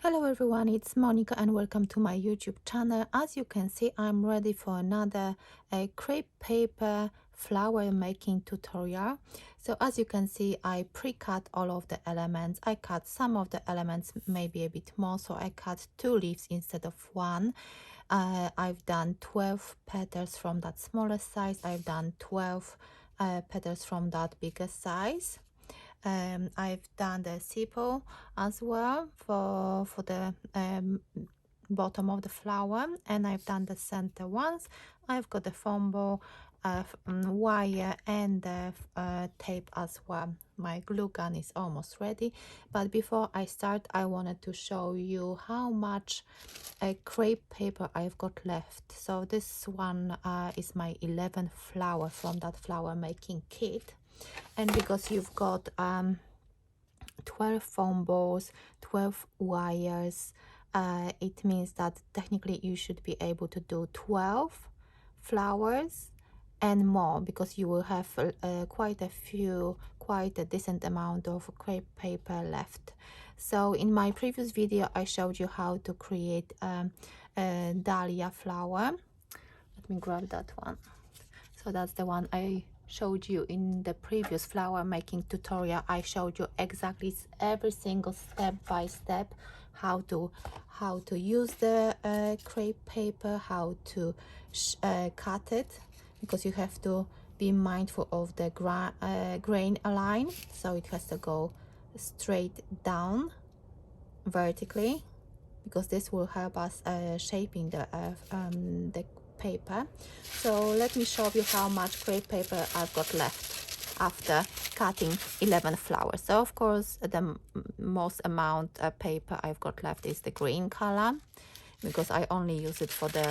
Hello everyone, it's Monika and welcome to my YouTube channel. As you can see, I'm ready for another crepe paper flower making tutorial. So as you can see, I pre-cut all of the elements. I cut some of the elements, maybe a bit more, so I cut 2 leaves instead of 1. I've done 12 petals from that smaller size. I've done 12 petals from that bigger size. I've done the sepal as well for the bottom of the flower, and I've done the center ones. I've got the foam ball, wire, and the tape as well. My glue gun is almost ready, but before I start, I wanted to show you how much crepe paper I've got left. So this one is my 11th flower from that flower making kit, and because you've got 12 foam balls, 12 wires, it means that technically you should be able to do 12 flowers and more, because you will have quite a decent amount of crepe paper left. So in my previous video I showed you how to create a dahlia flower. Let me grab that one. So that's the one I showed you in the previous flower making tutorial. I showed you exactly every single step by step how to use the crepe paper, how to cut it, because you have to be mindful of the grain line, so it has to go straight down vertically, because this will help us shaping the paper. So let me show you how much crepe paper I've got left after cutting 11 flowers. So of course the most amount of paper I've got left is the green color, because I only use it for the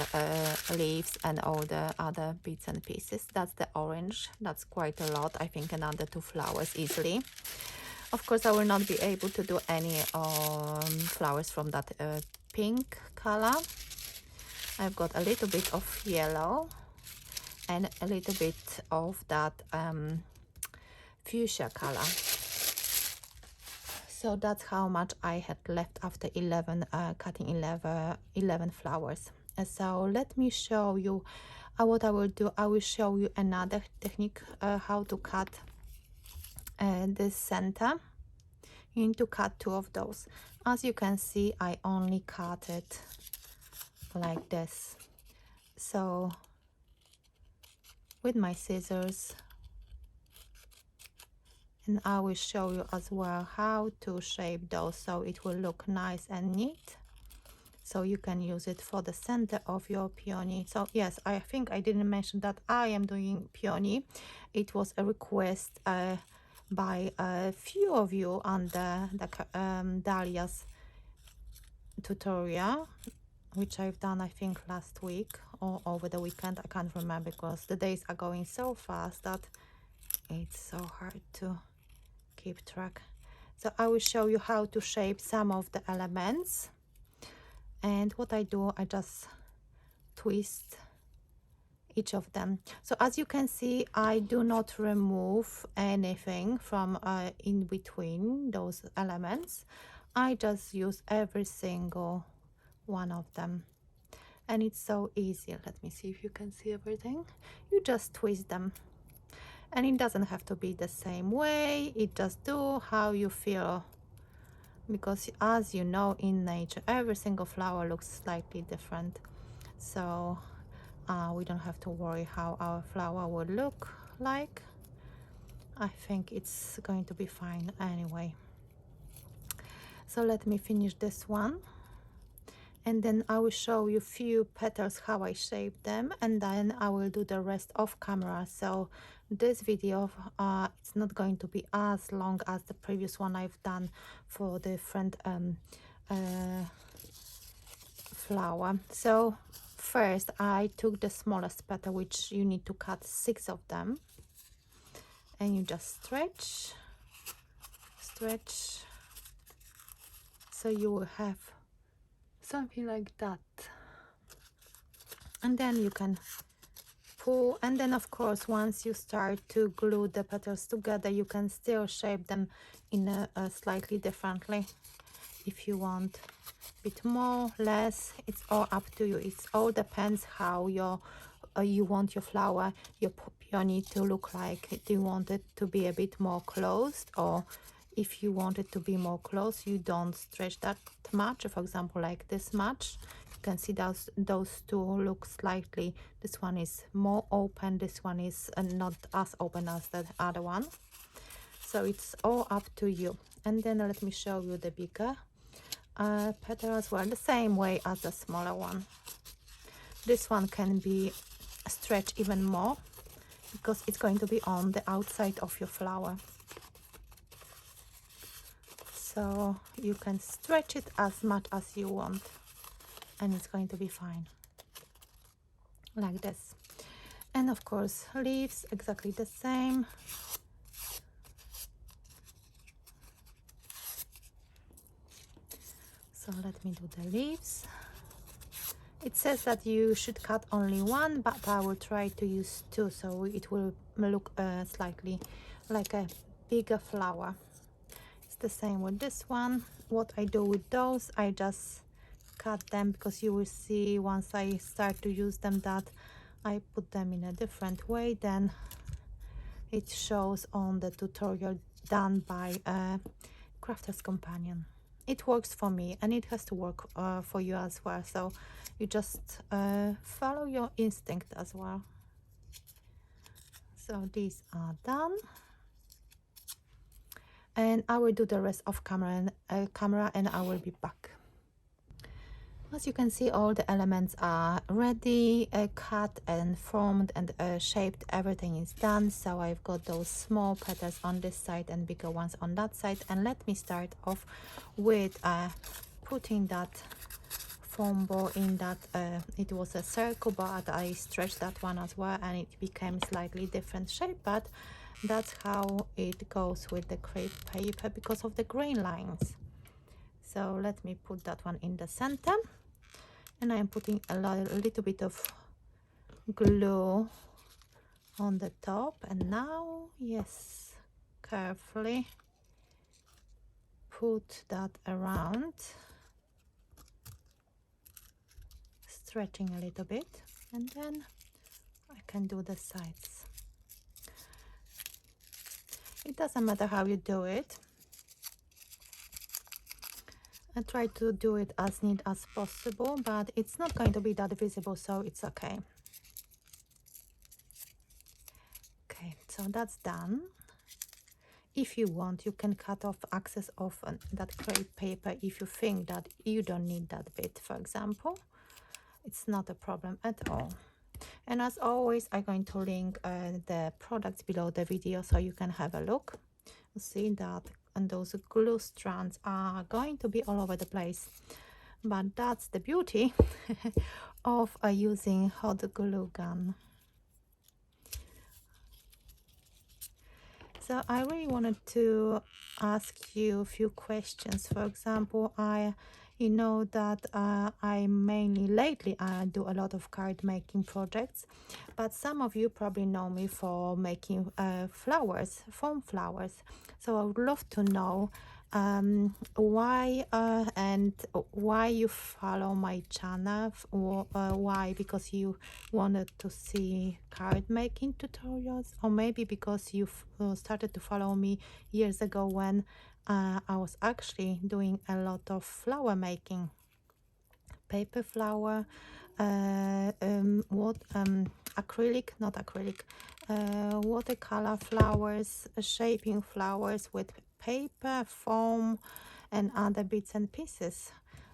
leaves and all the other bits and pieces. That's the orange. That's quite a lot. I think another 2 flowers easily. Of course, I will not be able to do any flowers from that pink color. I've got a little bit of yellow and a little bit of that fuchsia color. So that's how much I had left after cutting 11 flowers. So let me show you what I will do. I will show you another technique how to cut this center. You need to cut 2 of those. As you can see, I only cut it like this. So with my scissors, and I will show you as well how to shape those so it will look nice and neat, so you can use it for the center of your peony. So yes, I think I didn't mention that I am doing peony. It was a request by a few of you on the dahlias tutorial, which I've done I think last week or over the weekend. I can't remember, because the days are going so fast that it's so hard to keep track. So I will show you how to shape some of the elements, and what I do, I just twist each of them. So as you can see, I do not remove anything from in between those elements. I just use every single one of them, and it's so easy. Let me see if you can see everything. You just twist them, and it doesn't have to be the same way. It just do how you feel, because as you know, in nature every single flower looks slightly different. So we don't have to worry how our flower will look like. I think it's going to be fine anyway. So let me finish this one, and then I will show you few petals how I shape them, and then I will do the rest off camera. So this video it's not going to be as long as the previous one I've done for different flower. So first I took the smallest petal, which you need to cut 6 of them, and you just stretch, so you will have something like that, and then you can pull. And then of course, once you start to glue the petals together, you can still shape them in a slightly differently. if you want a bit more, less, it's all up to you. It's all depends how you want your flower, your peony to look like. Do you want it to be a bit more closed, or if you want it to be more closed, you don't stretch that much. For example, like this much. You can see those two look slightly, this one is more open, this one is not as open as the other one. So it's all up to you. And then let me show you the bigger petal as well, the same way as the smaller one. This one can be stretched even more because it's going to be on the outside of your flower. So you can stretch it as much as you want and it's going to be fine, like this. And of course leaves exactly the same. So let me do the leaves. It says that you should cut only one, but I will try to use two, so it will look slightly like a bigger flower. It's the same with this one. What I do with those, I just cut them, because you will see once I start to use them that I put them in a different way than it shows on the tutorial done by Crafter's Companion. It works for me and it has to work for you as well, so you just follow your instinct as well. So these are done and I will do the rest of camera and I will be back. As you can see, all the elements are ready, cut and formed and shaped. Everything is done. So I've got those small petals on this side and bigger ones on that side. And let me start off with putting that foam ball in that. It was a circle, but I stretched that one as well and it became slightly different shape. But that's how it goes with the crepe paper because of the grain lines. So let me put that one in the center, and I'm putting a little bit of glue on the top. And now, yes, carefully put that around, stretching a little bit, and then I can do the sides. It doesn't matter how you do it. I try to do it as neat as possible, but it's not going to be that visible, so it's okay. Okay, so that's done. If you want, you can cut off excess of that crepe paper if you think that you don't need that bit, for example. It's not a problem at all. And as always, I'm going to link the products below the video so you can have a look. You see that, and those glue strands are going to be all over the place, but that's the beauty of using hot glue gun. So I really wanted to ask you a few questions. For example, you know that I mainly lately do a lot of card making projects, but some of you probably know me for making flowers, foam flowers. So I would love to know why and why you follow my channel. Why? Because you wanted to see card making tutorials, or maybe because you started to follow me years ago when I was actually doing a lot of flower making, paper flower, watercolor flowers, shaping flowers with paper, foam and other bits and pieces.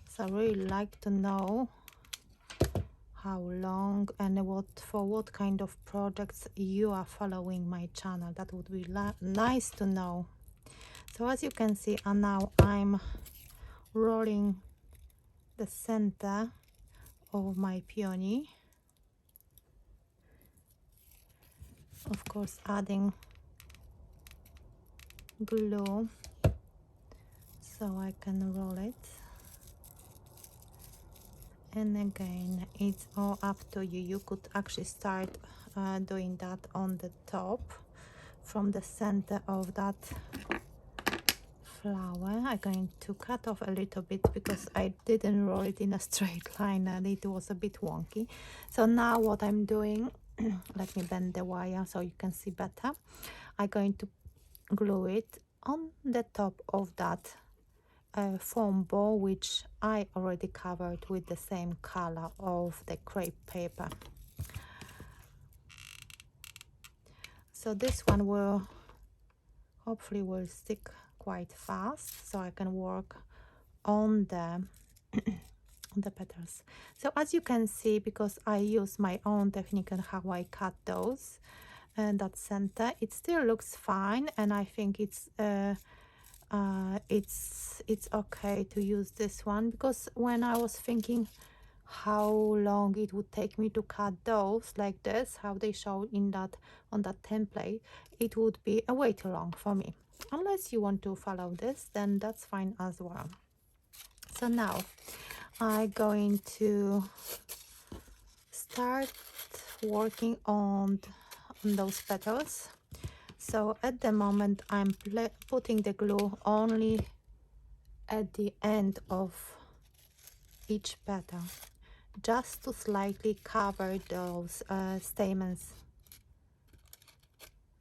So I really like to know how long and for what kind of projects you are following my channel. That would be nice to know. So as you can see, now I'm rolling the center of my peony, of course adding glue so I can roll it. And again, it's all up to you. You could actually start doing that on the top from the center of that flower. I'm going to cut off a little bit because I didn't roll it in a straight line and it was a bit wonky. So now what I'm doing, let me bend the wire so you can see better. I'm going to glue it on the top of that foam ball, which I already covered with the same color of the crepe paper. So this one will hopefully will stick quite fast, so I can work on the on the petals. So as you can see, because I use my own technique and how I cut those and that center, it still looks fine, and I think it's okay to use this one, because when I was thinking how long it would take me to cut those like this, how they show in that on that template, it would be a way too long for me. Unless you want to follow this, then that's fine as well. So now I'm going to start working on those petals. So at the moment I'm putting the glue only at the end of each petal, just to slightly cover those stamens,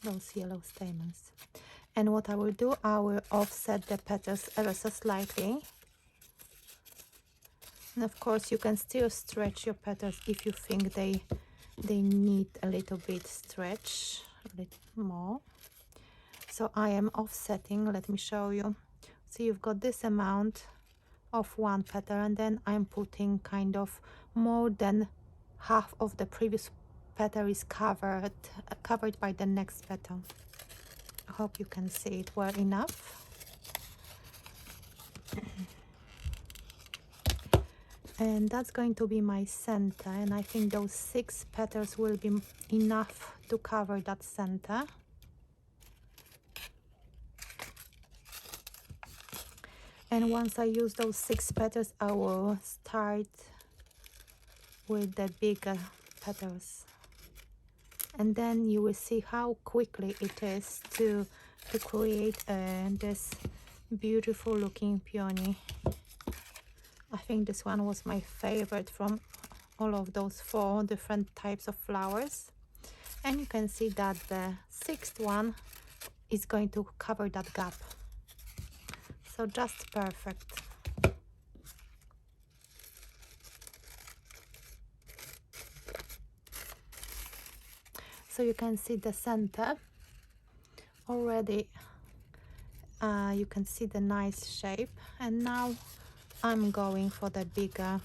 those yellow stamens. And what I will do, I will offset the petals ever so slightly. And of course you can still stretch your petals if you think they need a little bit stretch, a little more. So I am offsetting, let me show you. So you've got this amount of one petal, and then I'm putting kind of more than half of the previous petal is covered by the next petal. I hope you can see it well enough. And that's going to be my center, and I think those 6 petals will be enough to cover that center. And once I use those 6 petals, I will start with the bigger petals, and then you will see how quickly it is to create this beautiful looking peony. I think this one was my favorite from all of those 4 different types of flowers. And you can see that the 6th one is going to cover that gap. So just perfect. So you can see the center already. You can see the nice shape, and now I'm going for the bigger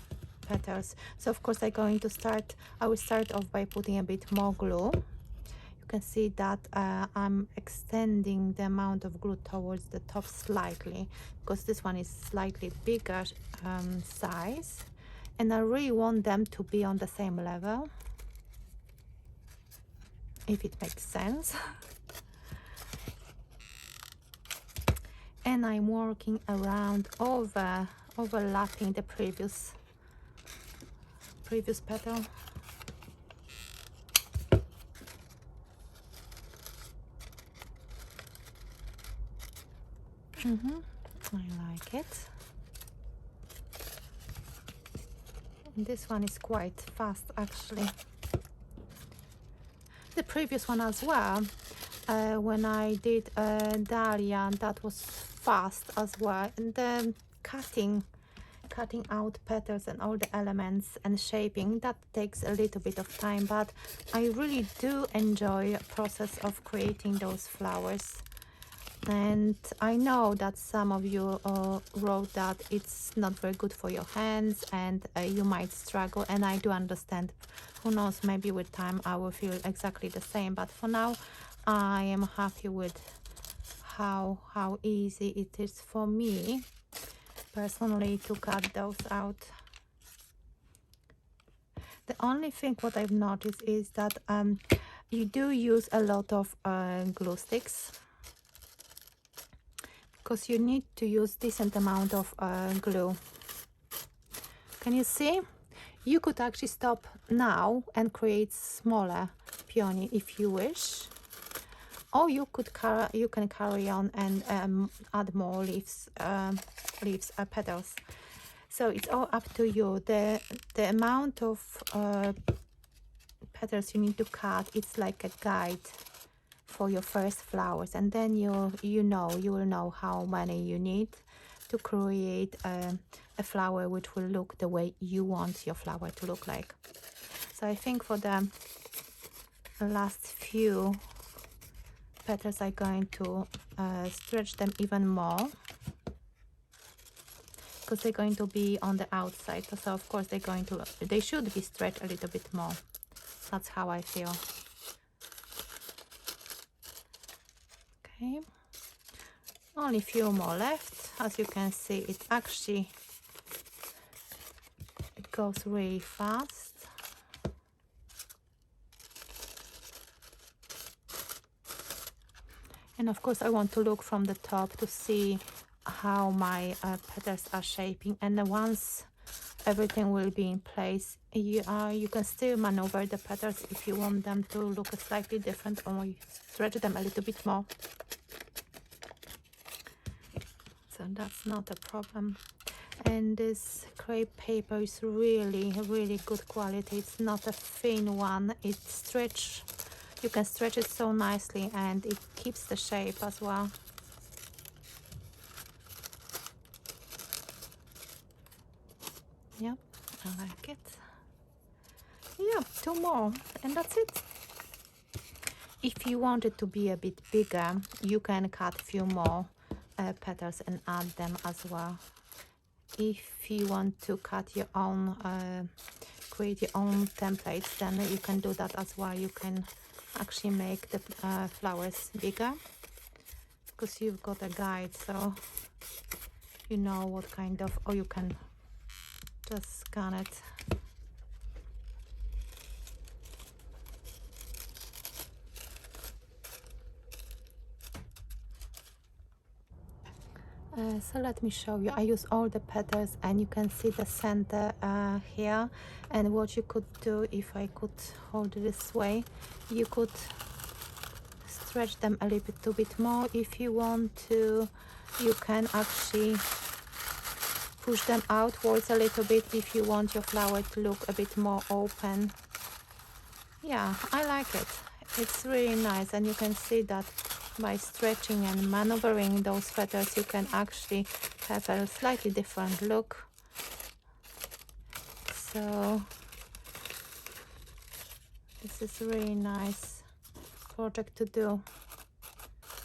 petals. So of course I will start off by putting a bit more glue. You can see that I'm extending the amount of glue towards the top slightly, because this one is slightly bigger size, and I really want them to be on the same level, if it makes sense. And I'm working around overlapping the previous petal. I like it. And this one is quite fast actually. The previous one as well, when I did Dahlia, that was fast as well. And then cutting out petals and all the elements and shaping, that takes a little bit of time, but I really do enjoy the process of creating those flowers. And I know that some of you wrote that it's not very good for your hands and you might struggle, and I do understand. Who knows, maybe with time I will feel exactly the same, but for now I am happy with how easy it is for me personally to cut those out. The only thing what I've noticed is that you do use a lot of glue sticks, because you need to use decent amount of glue. Can you see? You could actually stop now and create smaller peony if you wish, or you can carry on and add more petals. So it's all up to you. The amount of petals you need to cut, it's like a guide for your first flowers, and then you will know how many you need to create a flower which will look the way you want your flower to look like. So I think for the last few petals I'm going to stretch them even more, because they're going to be on the outside, so of course they should be stretched a little bit more. That's how I feel. Okay, only a few more left. As you can see, it goes really fast. And of course I want to look from the top to see how my petals are shaping, and then once everything will be in place, you can still maneuver the petals if you want them to look slightly different, or stretch them a little bit more. So that's not a problem. And this crepe paper is really good quality. It's not a thin one. You can stretch it so nicely, and it keeps the shape as well. Yep, I like it. Yeah, 2 more and that's it. If you want it to be a bit bigger, you can cut a few more petals and add them as well. If you want to cut your own, create your own templates, then you can do that as well. You can actually make the flowers bigger, because you've got a guide, so you know what kind of, or you can just scan it. So let me show you. I use all the petals, and you can see the center here. And what you could do, if I could hold it this way, you could stretch them a little bit more if you want to. You can actually push them outwards a little bit if you want your flower to look a bit more open. Yeah, I like it. It's really nice, and you can see that by stretching and maneuvering those petals, you can actually have a slightly different look. So this is a really nice project to do.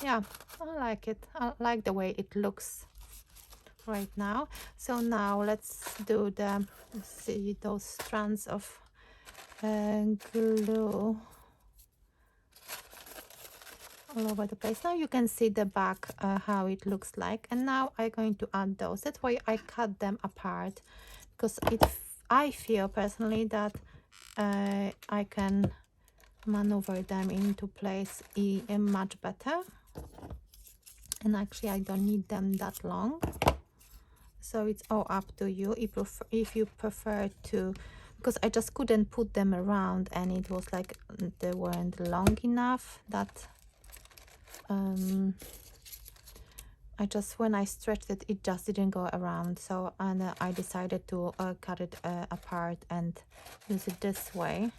Yeah, I like it. I like the way it looks right now. So now let's do see those strands of glue all over the place. Now you can see the back, how it looks like, and now I'm going to add those. That's why I cut them apart, because I feel personally that I can maneuver them into place much better, and actually I don't need them that long. So it's all up to you if you prefer to, because I just couldn't put them around, and it was like they weren't long enough. That when I stretched it, it just didn't go around. So I decided to cut it apart and use it this way.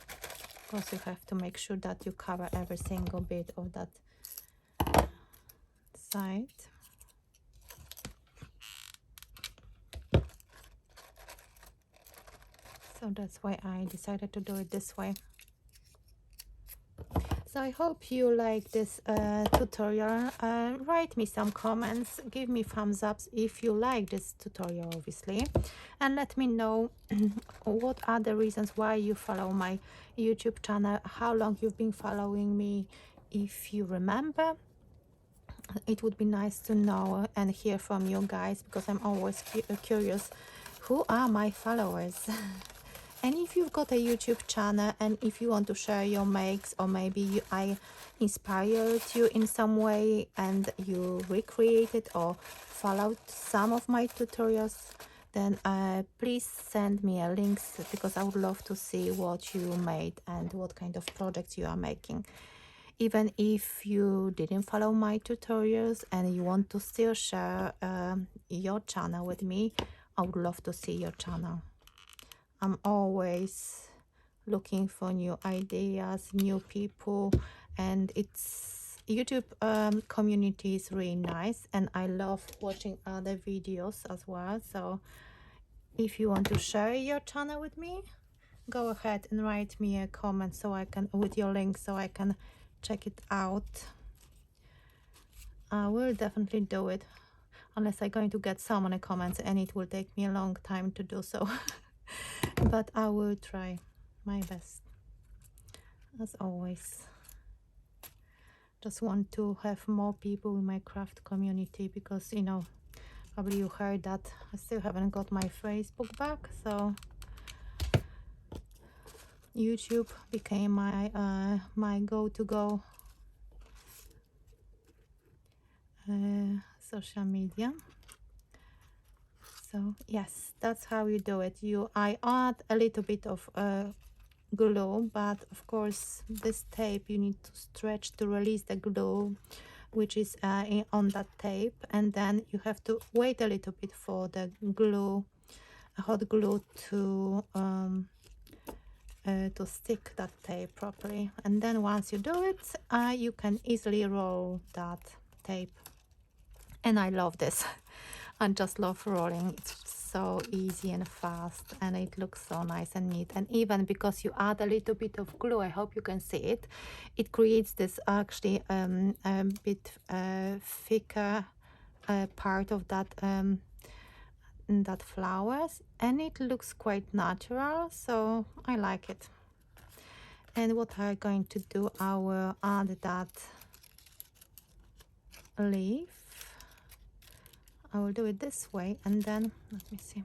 Of course, you have to make sure that you cover every single bit of that side. So that's why I decided to do it this way. So I hope you like this tutorial. Write me some comments, give me thumbs up if you like this tutorial, obviously, and let me know what are the reasons why you follow my YouTube channel, how long you've been following me, if you remember. It would be nice to know and hear from you guys, because I'm always curious who are my followers. And if you've got a YouTube channel, and if you want to share your makes, or maybe I inspired you in some way and you recreated or followed some of my tutorials, then please send me a link, because I would love to see what you made and what kind of projects you are making. Even if you didn't follow my tutorials and you want to still share your channel with me, I would love to see your channel. I'm always looking for new ideas, new people, and it's YouTube community is really nice, and I love watching other videos as well. So if you want to share your channel with me, go ahead and write me a comment so I can, with your link, so I can check it out. I will definitely do it, unless I'm going to get so many comments, and it will take me a long time to do so. But I will try my best, as always. Just want to have more people in my craft community, because, you know, probably you heard that I still haven't got my Facebook back, so YouTube became my my go-to-go social media. So yes, that's how you do it. I add a little bit of glue, but of course this tape you need to stretch to release the glue, which is on that tape, and then you have to wait a little bit for the glue, hot glue, to stick that tape properly. And then once you do it, you can easily roll that tape. And I love this. I just love rolling. It's so easy and fast, and it looks so nice and neat. And even because you add a little bit of glue, I hope you can see it, it creates this actually a bit thicker part of that that flowers, and it looks quite natural, so I like it. And what I'm going to do, I will add that leaf. I will do it this way, and then let me see,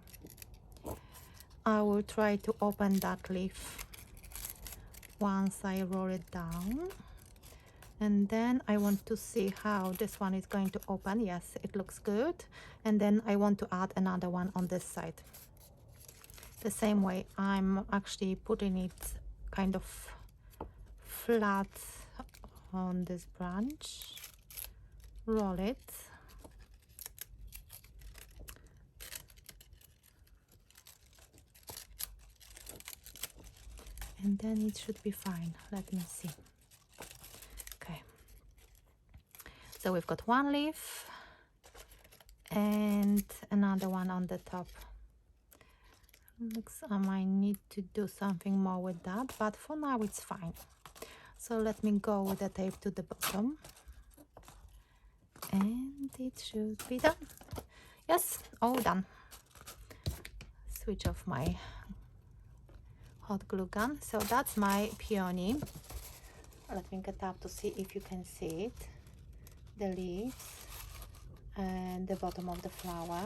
I will try to open that leaf once I roll it down, and then I want to see how this one is going to open. Yes, it looks good. And then I want to add another one on this side the same way. I'm actually putting it kind of flat on this branch, roll it, and then it should be fine. Let me see. Okay, so we've got one leaf and another one on the top. Looks, I might need to do something more with that, but for now it's fine. So let me go with the tape to the bottom, and it should be done. Yes, all done. Switch off my hot glue gun. So that's my peony. Let me get up to see if you can see it. The leaves and the bottom of the flower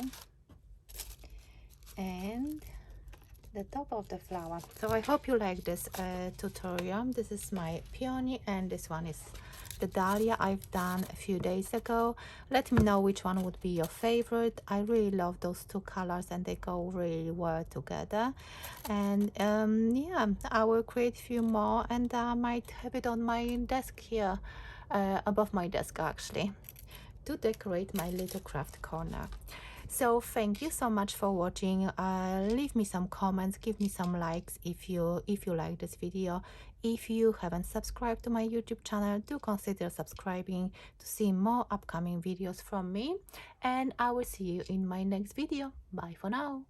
and the top of the flower. So I hope you like this tutorial. This is my peony, and this one is the dahlia I've done a few days ago. Let me know which one would be your favorite. I really love those two colors, and they go really well together. And yeah, I will create a few more, and I might have it on my desk here, above my desk actually, to decorate my little craft corner. So thank you so much for watching. Leave me some comments, give me some likes if you like this video. If you haven't subscribed to my YouTube channel, do consider subscribing to see more upcoming videos from me, and I will see you in my next video. Bye for now.